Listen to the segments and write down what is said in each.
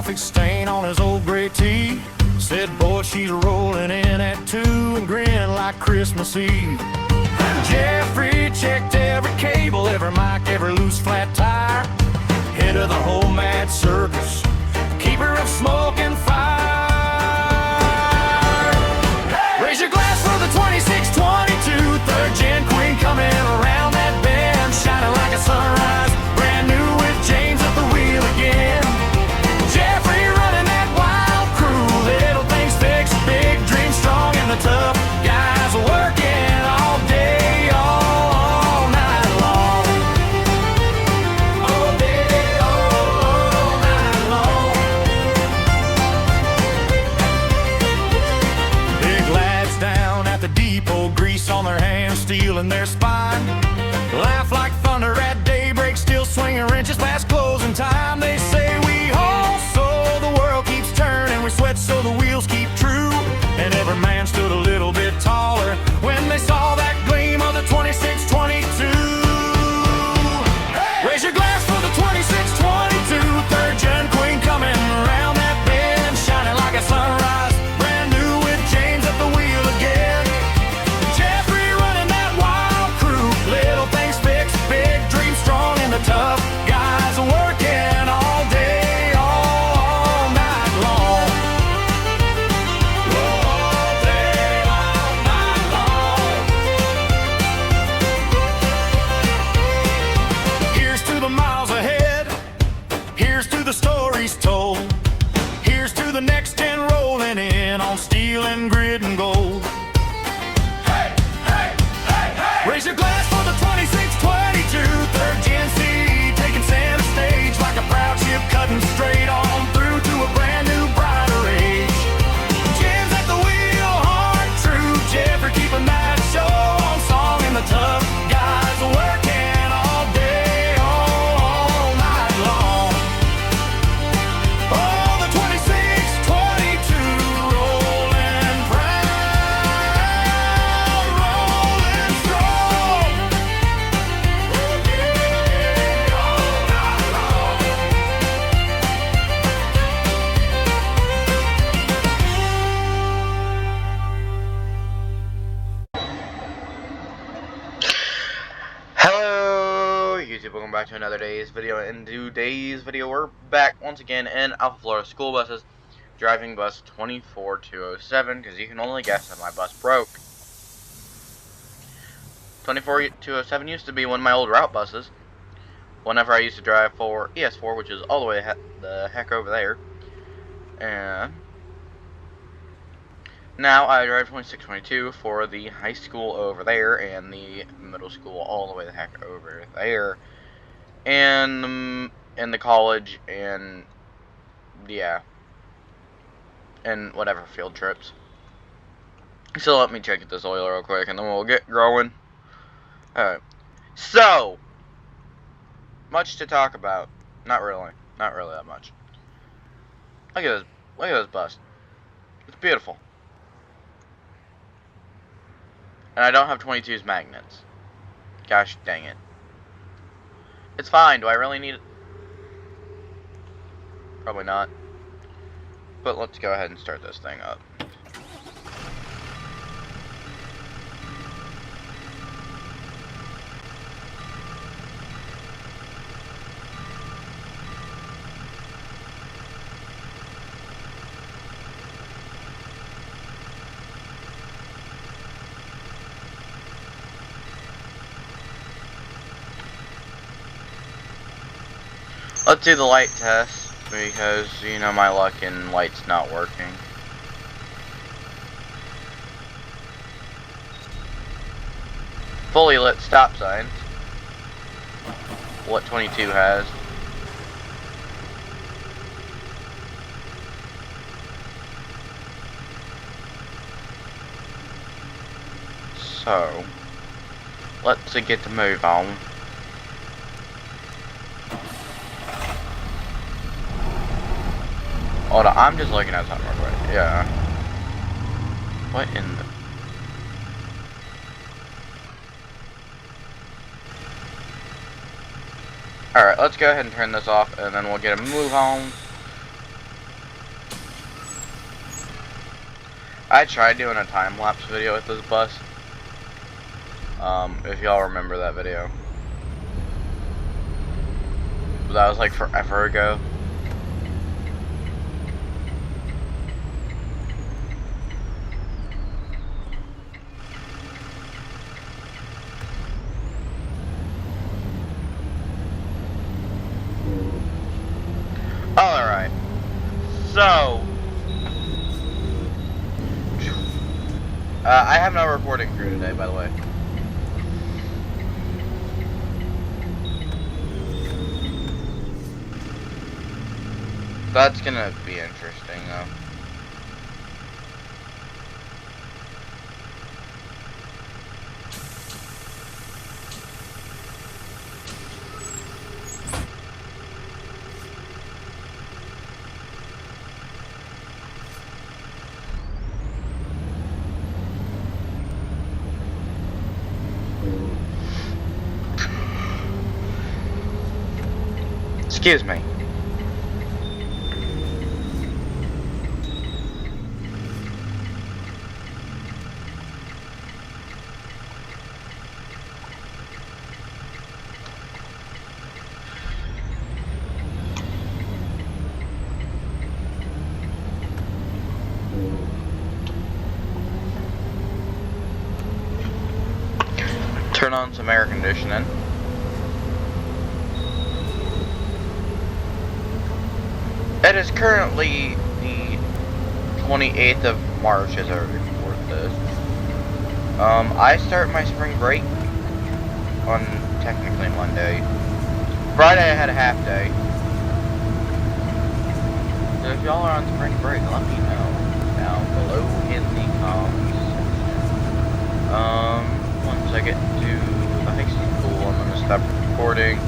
coffee stain on his old gray tee. Said, boy, she's rolling in at 2 and grinning like Christmas Eve. Jeffrey checked every cable, every mic, every loose flat tire. Head of the whole mad circus, keeper of smoke and fire. Raise your glass for the 2622, third gen queen coming around that bend, shining like a sunrise, brand new with James at the wheel again. Jeffrey running that wild crew, little things fixed, big dreams strong, and the tough guys working all day, all night long. All day, all night long. Big lads down at the depot, grease on their hands, steel in their spine. Laugh like thunder at daybreak, still swinging wrenches past closing time. They say we haul so the world keeps turning, we sweat so the wheels keep true. And every man stood a little bit taller when they saw that gleam of the 2622. Raise your glass for the 2622, third gen queen coming around that bend, shining like a sunrise, brand new with James at the wheel again. Jeffrey running that wild crew, little things fixed, big dreams strong, and the tough guys working all day, all night long. All day, all night long. Here's to the miles ahead, here's to the stories told, here's to the next gen rolling in on steel and grit and gold. Hey, hey, hey, hey. Raise your glass for the 2622, third gen C, taking center stage like a proud ship cutting straight on through to a brand new brighter age. Jim's at the wheel, hard true, Jeffrey keeping that show on song, and the tough guys working all day, all night long. Oh, the 2622 rolling proud, rolling strong. Oh, yeah, all night long. Hello YouTube, welcome back to another day's video. In today's video we're back once again in Alpha Florida school buses, driving bus 24207, because you can only guess that my bus broke. 24207 used to be one of my old route buses, whenever I used to drive for ES4, which is all the way the heck over there, and now I drive 2622 for the high school over there and the middle school all the way the heck over there, and the college, and yeah, and whatever field trips. So let me check this oil real quick and then we'll get going. Alright, so much to talk about. Not really that much. Look at this bus. It's beautiful. And I don't have 22's magnets. Gosh dang it. It's fine. Do I really need it? Probably not. But let's go ahead and start this thing up. Let's do the light test, because, you know, my luck in lights not working. Fully lit stop signs. What 22 has. So, let's get the move on. Hold on, I'm just looking at something real quick. Yeah. What in the... Alright, let's go ahead and turn this off, and then we'll get a move on. I tried doing a time-lapse video with this bus. If y'all remember that video. But that was like forever ago. Alright. So, I have no reporting crew today, by the way. That's gonna be interesting, though. Excuse me. Turn on some air conditioning. It is currently the 28th of March as I record this. I start my spring break on technically Monday. Friday I had a half day. So if y'all are on spring break, let me know down below in the comments section. Once I get to the high school, I'm gonna stop recording.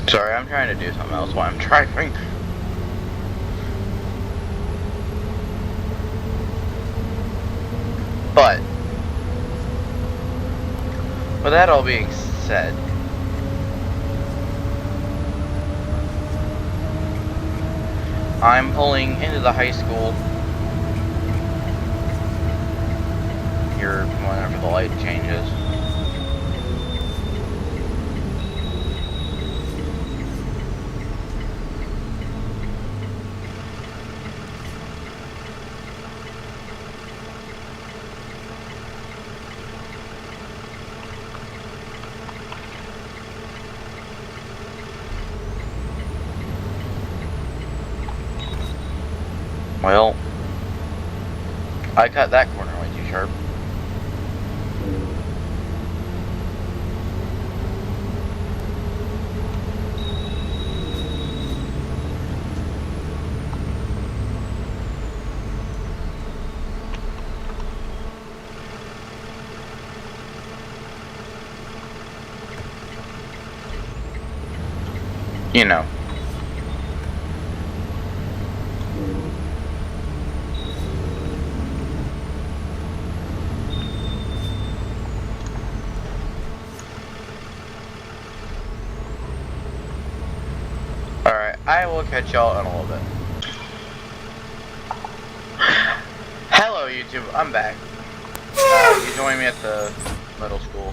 Sorry, I'm trying to do something else while I'm driving. But, with that all being said, I'm pulling into the high school here whenever the light changes. Well, I cut that corner way too sharp. You know. Alright, I will catch y'all in a little bit. Hello YouTube, I'm back. You joined me at the middle school.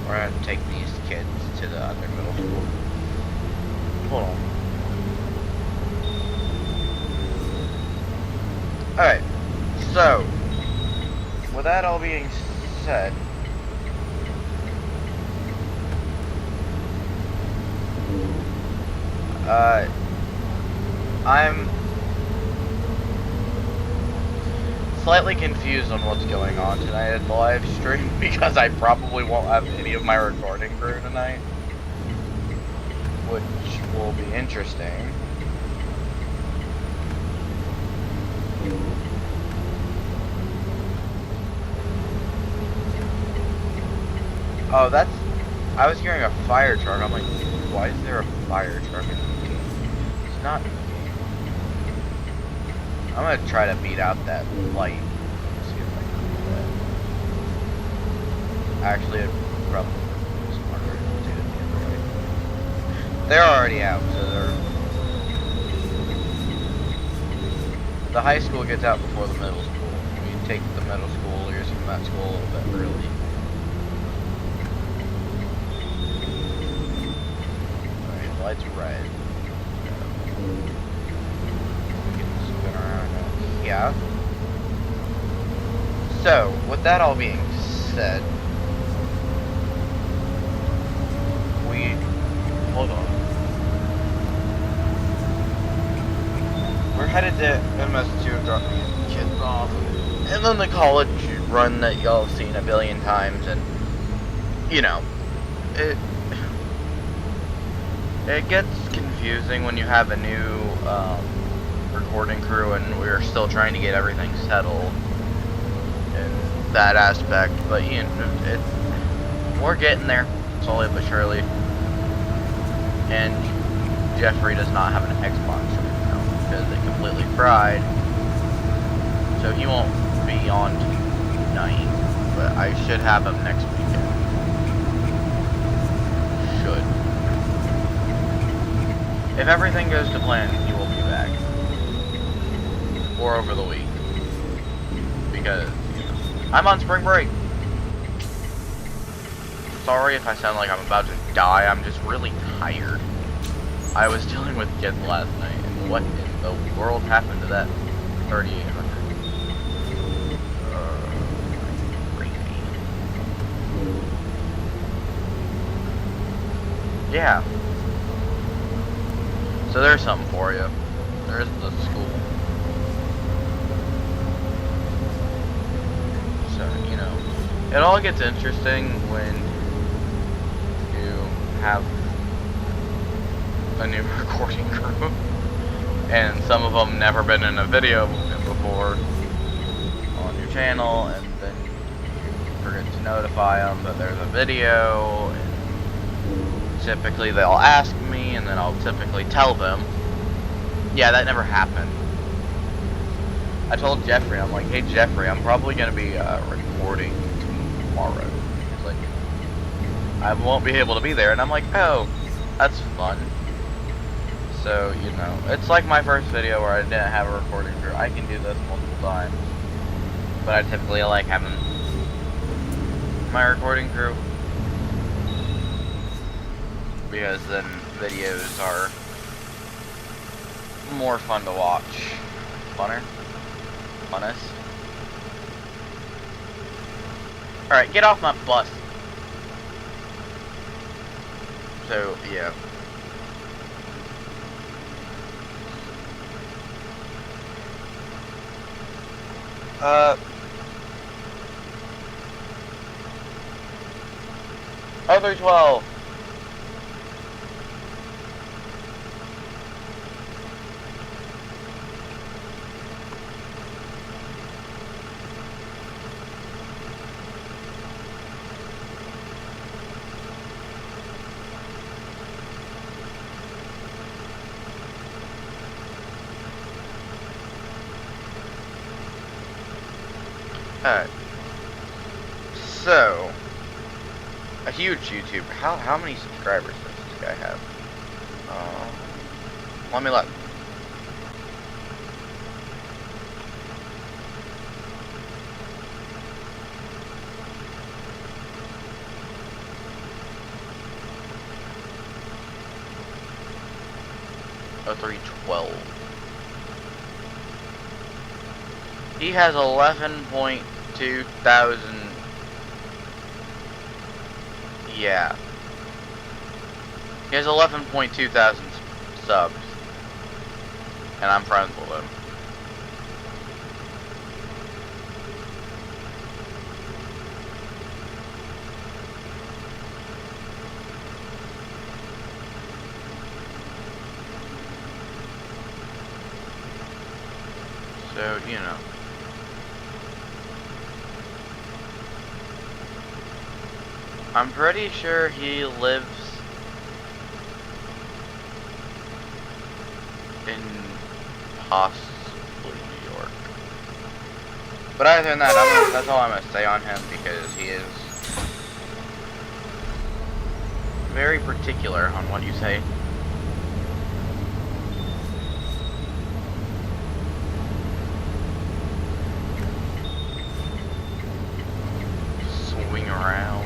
We're gonna take these kids to the other middle school. Hold on. Alright, so, with that all being said, I'm slightly confused on what's going on tonight at the live stream because I probably won't have any of my recording crew tonight, which will be interesting. Oh, that's... I was hearing a fire truck. I'm like, why is there a fire truck in the game? It's not... I'm gonna try to beat out that light. See if I can do that. Actually, it'd probably be smarter to do it the other way. They're already out, so they're... The high school gets out before the middle school. We take the middle schoolers from that school a little bit early. Light's red. Spin around here. So, with that all being said, hold on. We're headed to MS2 to drop these kids off, and then the college run that y'all have seen a billion times, and you know, it gets confusing when you have a new recording crew and we're still trying to get everything settled in that aspect, but you know, we're getting there, slowly but surely. And Jeffrey does not have an Xbox right now because it completely fried, so he won't be on tonight, but I should have him next weekend. Should. If everything goes to plan, he will be back. Or over the week. Because, you know, I'm on spring break. Sorry if I sound like I'm about to die, I'm just really tired. I was dealing with kids last night, and what in the world happened to that 3800? Crazy. Yeah. So there's something for you. There's the school. So, you know, it all gets interesting when you have a new recording crew. And some of them never been in a video before on your channel, and then you forget to notify them that there's a video, and typically they'll ask me, and then I'll typically tell them. Yeah, that never happened. I told Jeffrey, I'm like, hey Jeffrey, I'm probably going to be recording tomorrow. He's like, I won't be able to be there. And I'm like, oh, that's fun. So, you know, it's like my first video where I didn't have a recording crew. I can do this multiple times. But I typically like having my recording crew, because then videos are more fun to watch. Funner? Funnest? Alright, get off my bus. So, yeah. Other 12. Alright. So, a huge YouTuber. How many subscribers does this guy have? Let me look. Oh, 312. He has 11.2 thousand Yeah. He has 11.2 thousand subs. And I'm friends with him. So, you know. I'm pretty sure he lives in possibly New York. But other than that, that's all I'm going to say on him, because he is very particular on what you say. Swing around.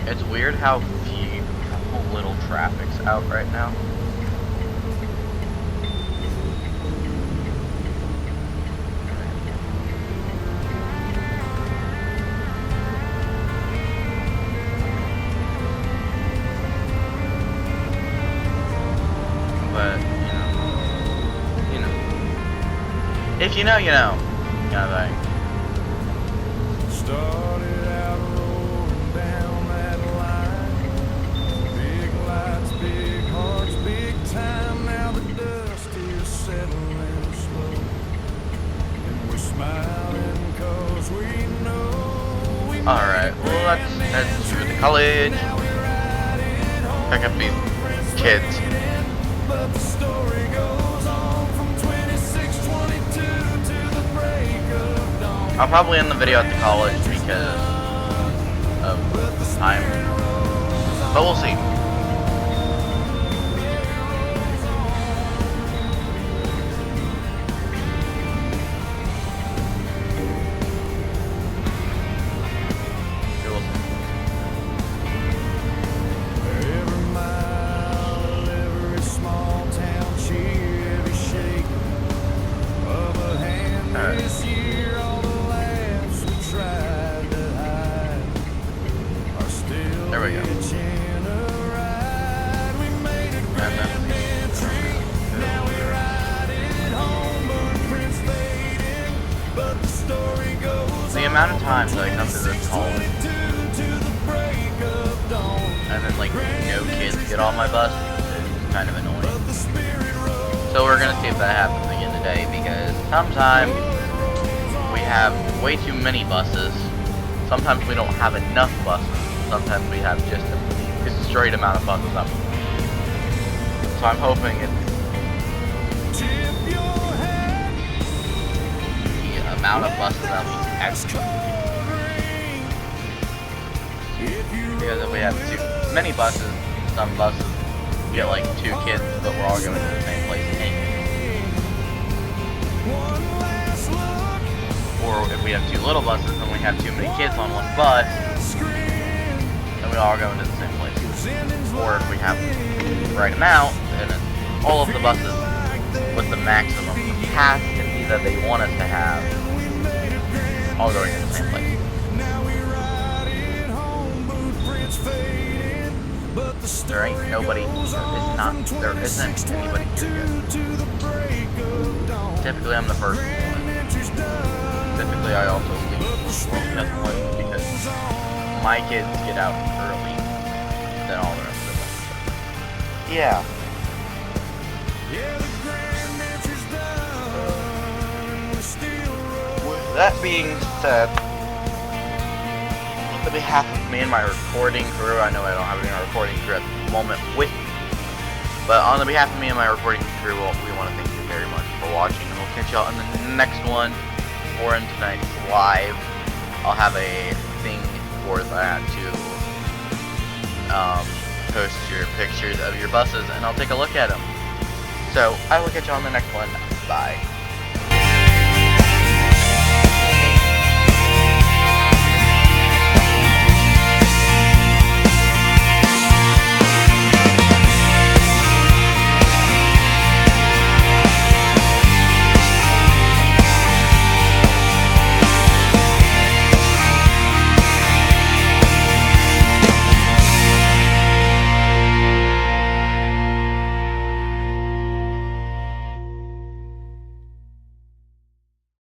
It's weird how little traffic's out right now. But, you know. If you know, you know. Kind of thing. Started out rolling down that line. Big lights, big hearts, big time. Now the dust is settling slow. And we're smiling 'cause we know we Alright, well let's head to the college. Pick up these kids. But the story goes on from 2622 to the break of dawn. I'll probably end the video at the college because of time. But we'll see. Every mile, every small town cheer, every shake of a hand this year, all the laughs we tried to hide are still There we go. hitching a ride. We made a grand entry, now we ride it home, but prints fading, but the story goes The amount of times I come to this college to the break of dawn. and then like no kids get on my bus is kind of annoying. The spirit rolls So we're gonna see if that happens again today, because sometimes we have way too many buses. Sometimes we don't have enough buses. Sometimes we have just a straight amount of buses up. So I'm hoping the amount of buses that we actually, because if we have too many buses, some buses get like 2 kids, but we're all going to the same place anyway. Or if we have 2 little buses and we have too many kids on one bus, then we all go into the same place. Or if we have the right amount, then all of the buses with the maximum capacity that they want us to have, all going to the same place. There ain't nobody, there isn't anybody here yet. Typically I'm the first one. Typically I also leave at one because my kids get out early than all the rest of them. Yeah. With that being said, on behalf of me and my recording crew, I know I don't have any recording crew at the moment with me, but on the behalf of me and my recording crew, we want to thank you very much for watching, and we'll catch y'all in the next one, or in tonight's live. I'll have a thing for that to post your pictures of your buses, and I'll take a look at them. So, I will catch y'all in the next one. Bye.